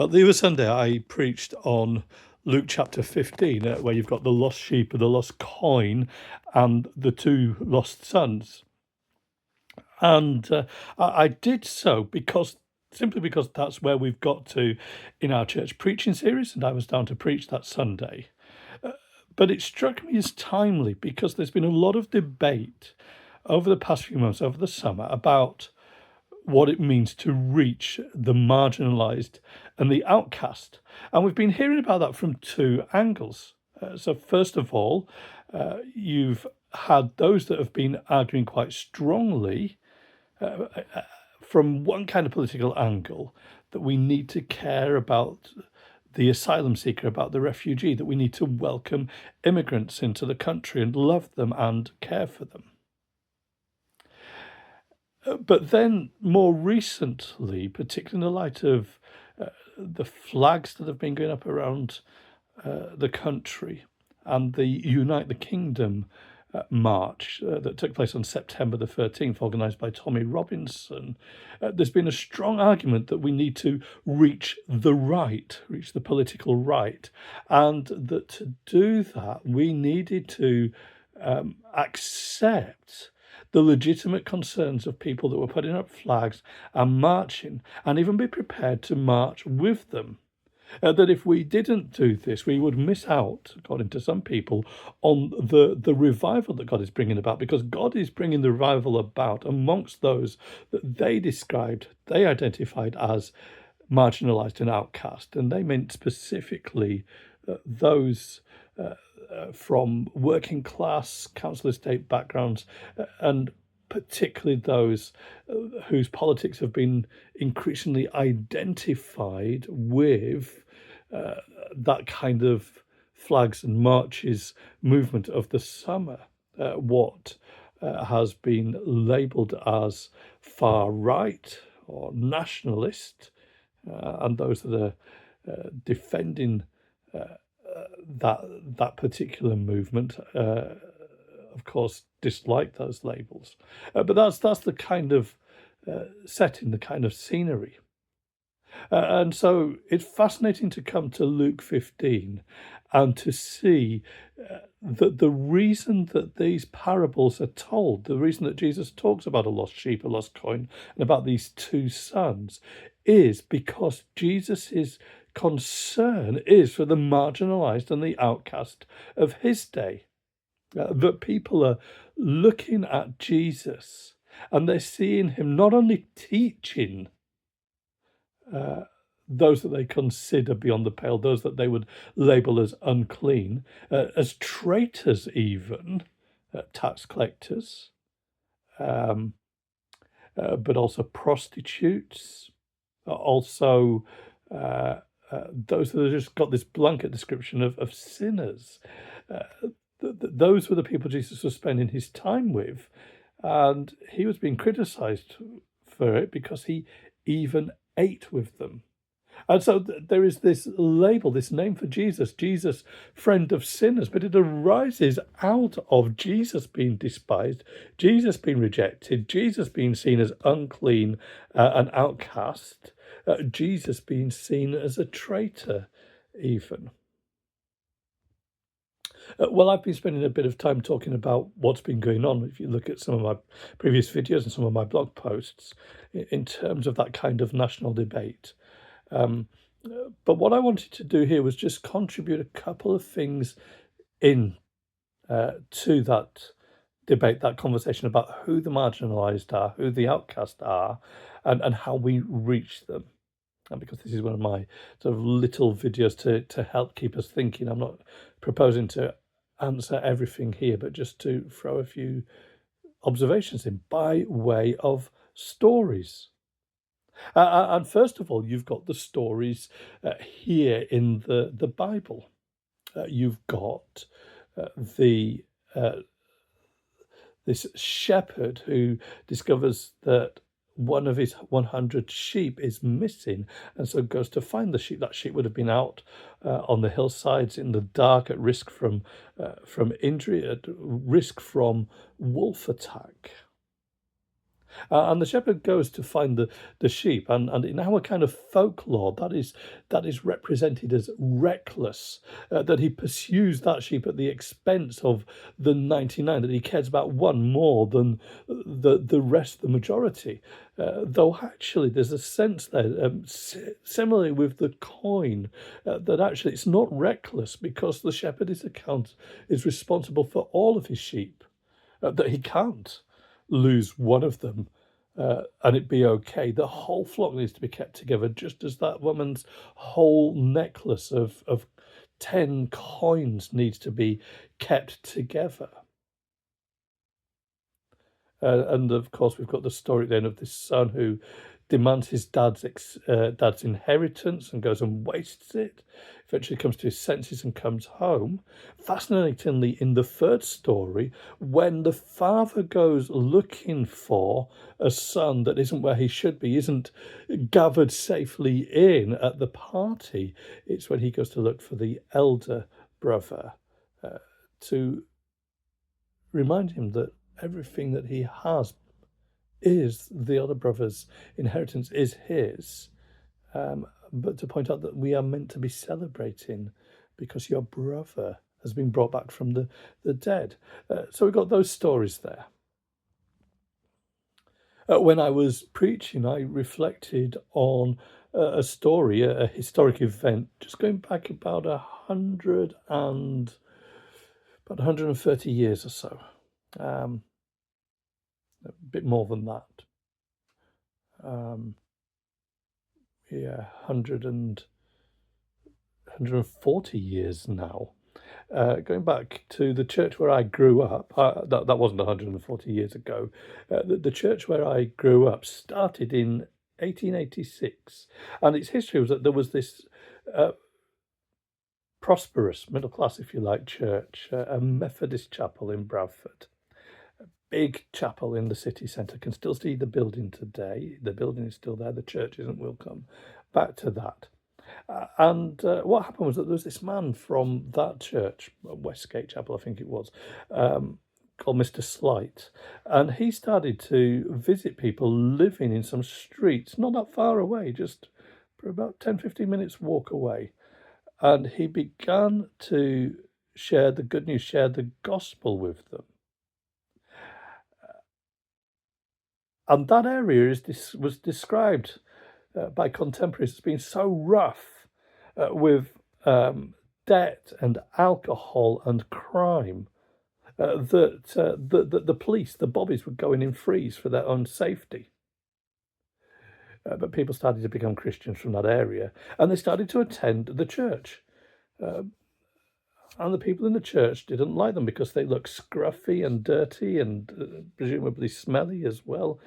The other Sunday, I preached on Luke chapter 15, where you've got the lost sheep and the lost coin and the two lost sons. And I did so simply because that's where we've got to in our church preaching series, and I was down to preach that Sunday. But it struck me as timely because there's been a lot of debate over the past few months, over the summer, about what it means to reach the marginalised and the outcast. And we've been hearing about that from two angles. So, first of all, you've had those that have been arguing quite strongly from one kind of political angle that we need to care about the asylum seeker, about the refugee, that we need to welcome immigrants into the country and love them and care for them. But then more recently, particularly in the light of the flags that have been going up around the country and the Unite the Kingdom march that took place on September the 13th, organised by Tommy Robinson, there's been a strong argument that we need to reach the political right, and that to do that, we needed to accept the legitimate concerns of people that were putting up flags and marching, and even be prepared to march with them. That if we didn't do this, we would miss out, according to some people, on the revival that God is bringing about, because God is bringing the revival about amongst those that they identified as marginalised and outcast. And they meant specifically those from working class, council estate backgrounds, and particularly those whose politics have been increasingly identified with that kind of flags and marches movement of the summer, what has been labelled as far right or nationalist, and those that are defending that particular movement, of course, dislike those labels. But that's the kind of setting, the kind of scenery. And so it's fascinating to come to Luke 15 and to see that the reason that these parables are told, the reason that Jesus talks about a lost sheep, a lost coin, and about these two sons, is because Jesus' concern is for the marginalised and the outcast of his day. That people are looking at Jesus and they're seeing him not only teaching those that they consider beyond the pale, those that they would label as unclean, as traitors even, tax collectors, but also prostitutes, also those that have just got this blanket description of sinners. Those were the people Jesus was spending his time with, and he was being criticised for it because he even ate with them. And so there is this label, this name for Jesus, Jesus, friend of sinners, but it arises out of Jesus being despised, Jesus being rejected, Jesus being seen as unclean and outcast, Jesus being seen as a traitor even. Well, I've been spending a bit of time talking about what's been going on. If you look at some of my previous videos and some of my blog posts, in terms of that kind of national debate. But what I wanted to do here was just contribute a couple of things in to that debate, that conversation about who the marginalised are, who the outcast are, and how we reach them. And because this is one of my sort of little videos to help keep us thinking, I'm not proposing to answer everything here, but just to throw a few observations in by way of stories. And first of all, you've got the stories here in the Bible. You've got the this shepherd who discovers that one of his 100 sheep is missing, and so goes to find the sheep. That sheep would have been out on the hillsides in the dark, at risk from injury, at risk from wolf attack. And the shepherd goes to find the sheep, and in our kind of folklore, that is represented as reckless, that he pursues that sheep at the expense of the 99, that he cares about one more than the rest, the majority. Though actually, there's a sense there, similarly with the coin, that actually it's not reckless because the shepherd is responsible for all of his sheep, that he can't lose one of them and it be okay. The whole flock needs to be kept together, just as that woman's whole necklace of 10 coins needs to be kept together. And of course, we've got the story then of this son who demands his dad's inheritance and goes and wastes it. Eventually comes to his senses and comes home. Fascinatingly, in the third story, when the father goes looking for a son that isn't where he should be, isn't gathered safely in at the party, it's when he goes to look for the elder brother to remind him that everything that he has is the other brother's inheritance, is his, but to point out that we are meant to be celebrating because your brother has been brought back from the dead. So we've got those stories there. When I was preaching, I reflected on a story, a historic event, just going back about 130 years or so. A bit more than that. Yeah, 140 years now. Going back to the church where I grew up, that wasn't 140 years ago. The church where I grew up started in 1886, and its history was that there was this prosperous, middle class, if you like, church, a Methodist chapel in Bradford. Big chapel in the city centre. Can still see the building today. The building is still there. The church isn't. We'll come back to that. And what happened was that there was this man from that church, Westgate Chapel, I think it was, called Mr. Slight. And he started to visit people living in some streets not that far away, just for about 10-15 minutes walk away. And he began to share the good news, share the gospel with them. And that area was described by contemporaries as being so rough with debt and alcohol and crime that the police, the bobbies, were going in freeze for their own safety. But people started to become Christians from that area, and they started to attend the church. And the people in the church didn't like them because they looked scruffy and dirty and presumably smelly as well.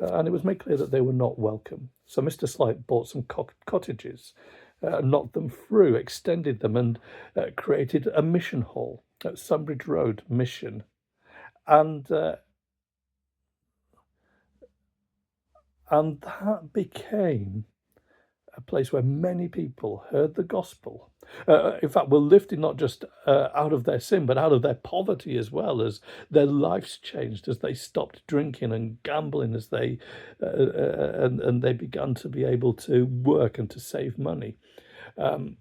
And it was made clear that they were not welcome. So Mr. Slight bought some cottages, knocked them through, extended them, and created a mission hall at Sunbridge Road Mission. And that became a place where many people heard the gospel. In fact, were lifted not just out of their sin, but out of their poverty as well, as their lives changed, as they stopped drinking and gambling, as they and they began to be able to work and to save money. But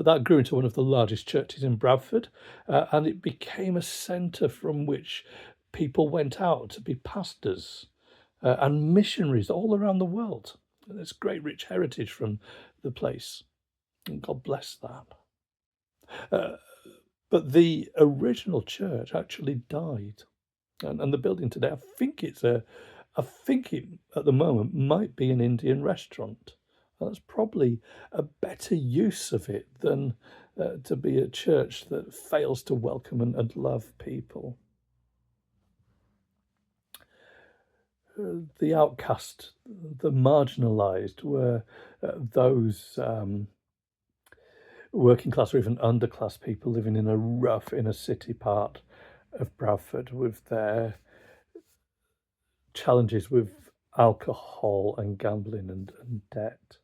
that grew into one of the largest churches in Bradford, and it became a centre from which people went out to be pastors and missionaries all around the world. There's great rich heritage from the place, and God bless that. But the original church actually died, and the building today, I think it at the moment might be an Indian restaurant. That's probably a better use of it than to be a church that fails to welcome and love people. The outcast, the marginalised, were those working class or even underclass people living in a rough inner city part of Bradford with their challenges with alcohol and gambling and debt.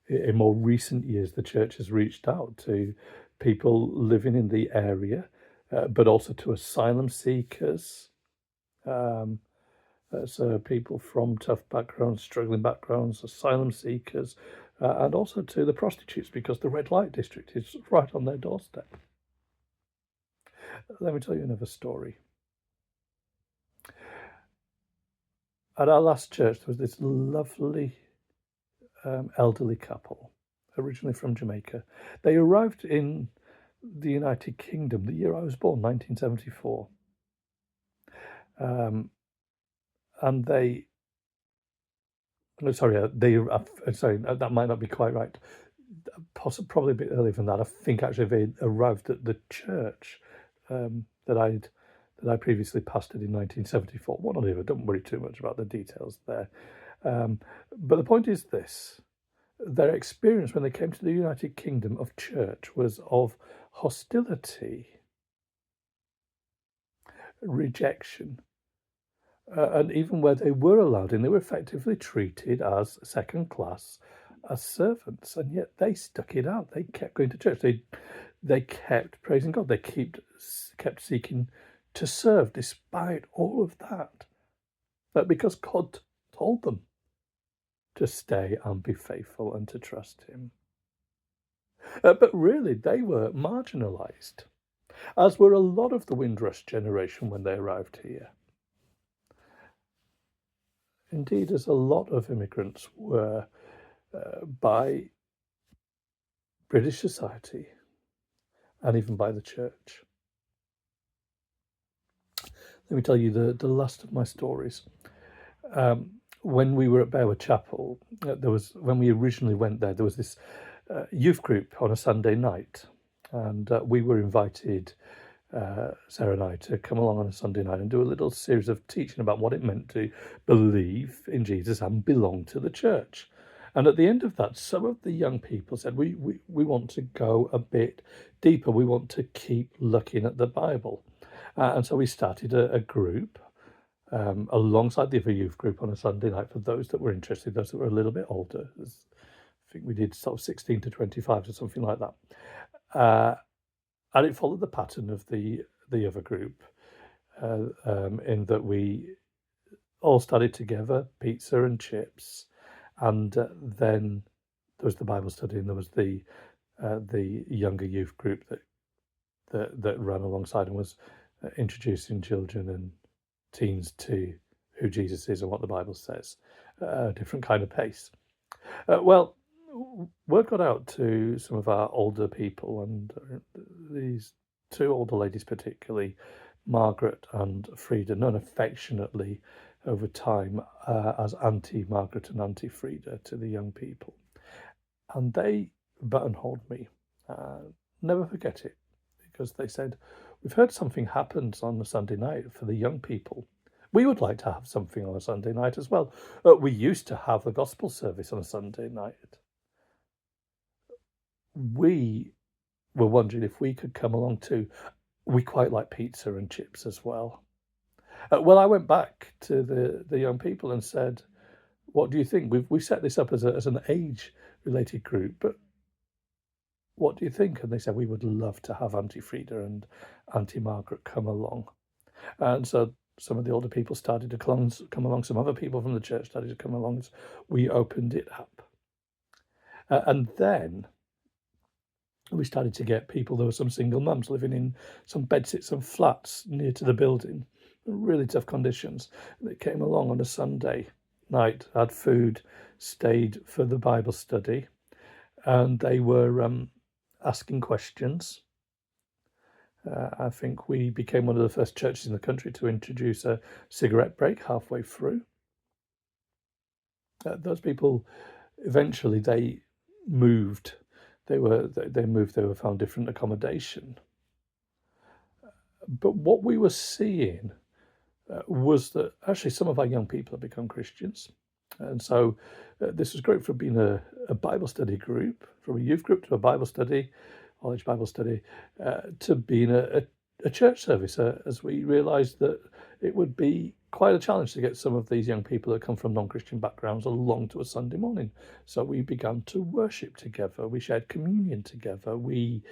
In more recent years, the church has reached out to people living in the area, but also to asylum seekers, Um, so people from tough backgrounds, struggling backgrounds, asylum seekers, and also to the prostitutes, because the red light district is right on their doorstep. Let me tell you another story. At our last church, there was this lovely elderly couple, originally from Jamaica. They arrived in the United Kingdom the year I was born, 1974. And they, no, sorry, sorry, that might not be quite right. Probably a bit earlier than that. I think actually they arrived at the church that I previously pastored in 1974. What on earth? Don't worry too much about the details there. But the point is this: their experience when they came to the United Kingdom of church was of hostility, rejection, and even where they were allowed in, they were effectively treated as second class, as servants, and yet they stuck it out. They kept going to church. They kept praising God. They kept seeking to serve despite all of that. But because God told them to stay and be faithful and to trust Him. But really, they were marginalised, as were a lot of the Windrush generation when they arrived here. Indeed, as a lot of immigrants were by British society and even by the church. Let me tell you the last of my stories. When we were at Bearwood Chapel, when we originally went there was this youth group on a Sunday night, and we were invited, Sarah and I, to come along on a Sunday night and do a little series of teaching about what it meant to believe in Jesus and belong to the church. And at the end of that, some of the young people said, we want to go a bit deeper. We want to keep looking at the Bible. And so we started a group alongside the other youth group on a Sunday night for those that were interested, those that were a little bit older. I think we did sort of 16 to 25 or something like that. And it followed the pattern of the other group, in that we all studied together, pizza and chips, and then there was the Bible study, and there was the younger youth group that ran alongside and was introducing children and teens to who Jesus is and what the Bible says, a different kind of pace. Well, word got out to some of our older people, and these two older ladies particularly, Margaret and Frida, known affectionately over time as Auntie Margaret and Auntie Frida to the young people. And they buttonholed me. Never forget it, because they said, "We've heard something happens on a Sunday night for the young people. We would like to have something on a Sunday night as well. We used to have the gospel service on a Sunday night. We were wondering if we could come along too. We quite like pizza and chips as well." Well, I went back to the young people and said, "What do you think? We've set this up as an age-related group, but what do you think?" And they said, "We would love to have Auntie Frida and Auntie Margaret come along." And so some of the older people started to come along. Some other people from the church started to come along as we opened it up. And then we started to get people. There were some single mums living in some bedsits and flats near to the building, really tough conditions. They came along on a Sunday night, had food, stayed for the Bible study, and they were asking questions. I think we became one of the first churches in the country to introduce a cigarette break halfway through. Those people, eventually, they moved. They found different accommodation. But what we were seeing was that actually some of our young people have become Christians. And so this was great for being a Bible study group, from a youth group to a Bible study, college Bible study, to being a church service, as we realised that it would be quite a challenge to get some of these young people that come from non-Christian backgrounds along to a Sunday morning. So we began to worship together. We shared communion together. We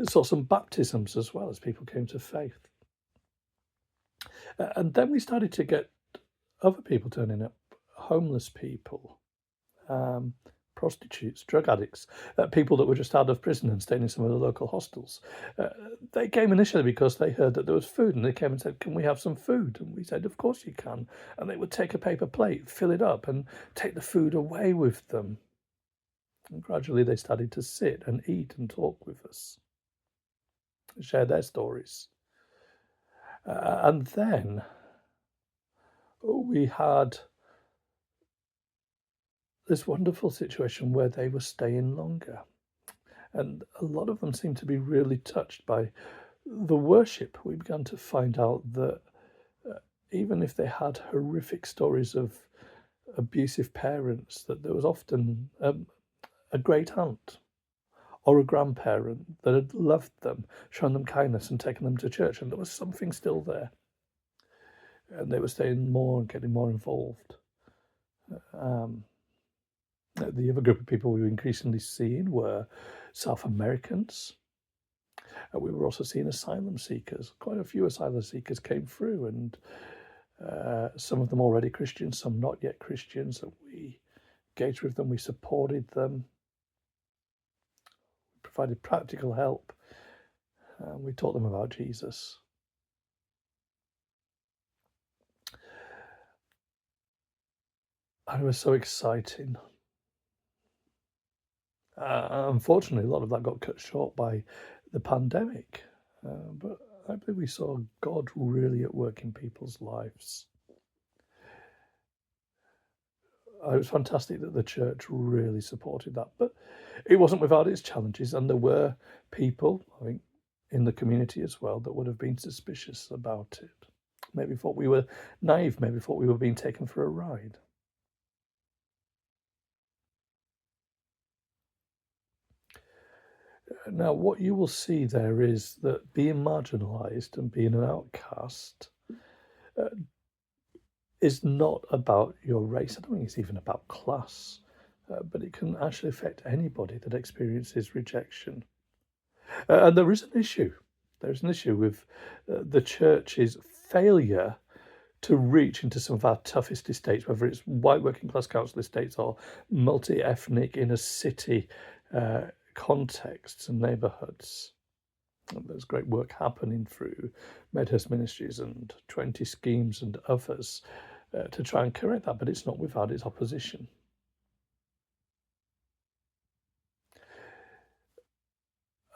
saw some baptisms as well as people came to faith. And then we started to get other people turning up, homeless people, um, prostitutes, drug addicts, people that were just out of prison and staying in some of the local hostels. They came initially because they heard that there was food, and they came and said, "Can we have some food?" And we said, "Of course you can." And they would take a paper plate, fill it up, and take the food away with them. And gradually they started to sit and eat and talk with us, share their stories. And then we had this wonderful situation where they were staying longer. And a lot of them seemed to be really touched by the worship. We began to find out that even if they had horrific stories of abusive parents, that there was often a great aunt or a grandparent that had loved them, shown them kindness and taken them to church, and there was something still there. And they were staying more and getting more involved. The other group of people we were increasingly seeing were South Americans. We were also seeing asylum seekers. Quite a few asylum seekers came through, and some of them already Christians, some not yet Christians. And we engaged with them, we supported them, provided practical help, and we taught them about Jesus. And it was so exciting. Unfortunately, a lot of that got cut short by the pandemic, but I believe we saw God really at work in people's lives. It was fantastic that the church really supported that, but it wasn't without its challenges, and there were people, I think, in the community as well, that would have been suspicious about it. Maybe thought we were naive, maybe thought we were being taken for a ride. Now, what you will see there is that being marginalised and being an outcast is not about your race. I don't think it's even about class, but it can actually affect anybody that experiences rejection. And there is an issue. There's an issue with the church's failure to reach into some of our toughest estates, whether it's white working class council estates or multi-ethnic inner city contexts and neighbourhoods. And there's great work happening through Medhurst Ministries and 20 schemes and others to try and correct that, but it's not without its opposition.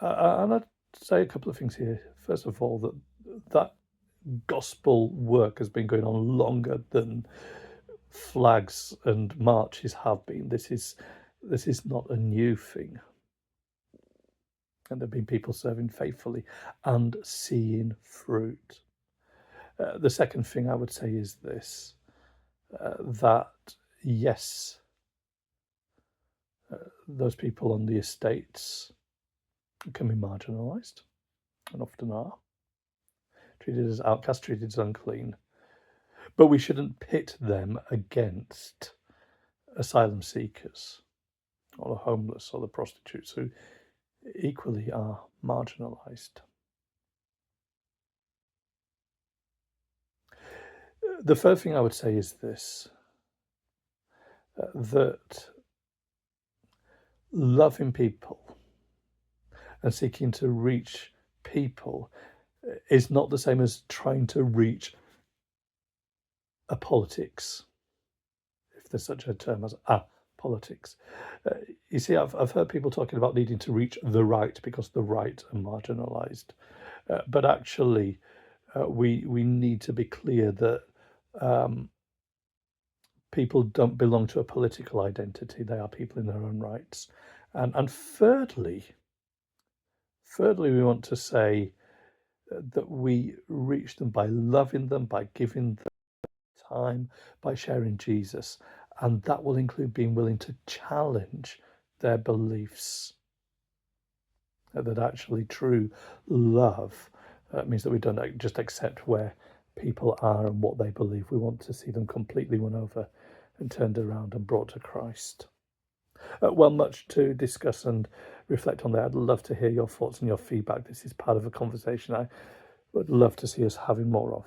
And I'd say a couple of things here. First of all, that gospel work has been going on longer than flags and marches have been. This is not a new thing. And there have been people serving faithfully and seeing fruit. The second thing I would say is this, that yes, those people on the estates can be marginalised, and often are, treated as outcasts, treated as unclean. But we shouldn't pit them against asylum seekers or the homeless or the prostitutes who equally are marginalised. The third thing I would say is this, that loving people and seeking to reach people is not the same as trying to reach a politics, if there's such a term as politics. You see, I've heard people talking about needing to reach the right because the right are marginalised, but actually we need to be clear that people don't belong to a political identity. They are people in their own rights. And thirdly, we want to say that we reach them by loving them, by giving them time, by sharing Jesus. And that will include being willing to challenge their beliefs. That actually true love means that we don't just accept where people are and what they believe. We want to see them completely won over and turned around and brought to Christ. Well, much to discuss and reflect on there. I'd love to hear your thoughts and your feedback. This is part of a conversation I would love to see us having more of.